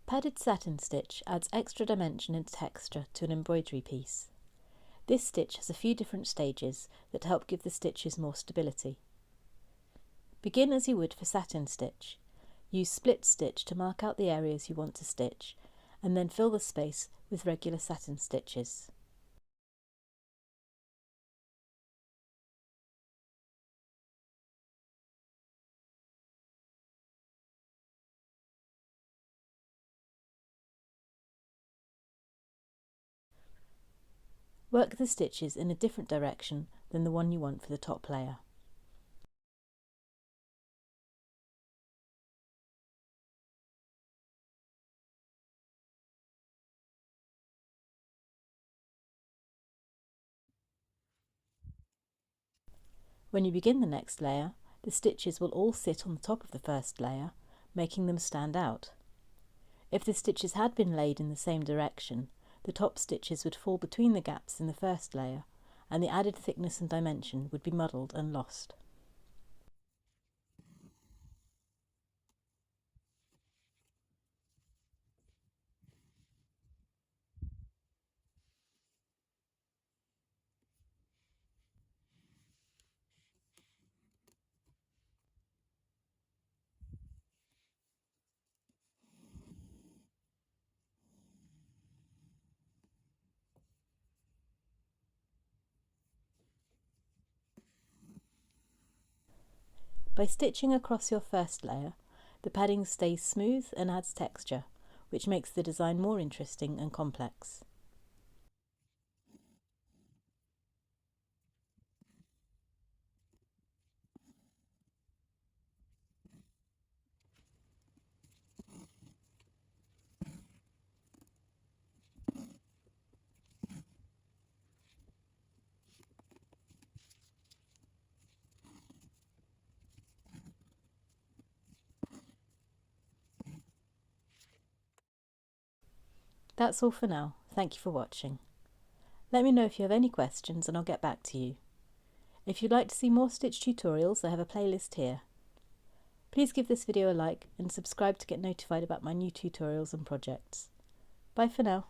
Padded satin stitch adds extra dimension and texture to an embroidery piece. This stitch has a few different stages that help give the stitches more stability. Begin as you would for satin stitch. Use split stitch to mark out the areas you want to stitch, and then fill the space with regular satin stitches. Work the stitches in a different direction than the one you want for the top layer. When you begin the next layer, the stitches will all sit on the top of the first layer, making them stand out. If the stitches had been laid in the same direction, the top stitches would fall between the gaps in the first layer, and the added thickness and dimension would be muddled and lost. By stitching across your first layer, the padding stays smooth and adds texture, which makes the design more interesting and complex. That's all for now. Thank you for watching. Let me know if you have any questions and I'll get back to you. If you'd like to see more stitch tutorials, I have a playlist here. Please give this video a like and subscribe to get notified about my new tutorials and projects. Bye for now.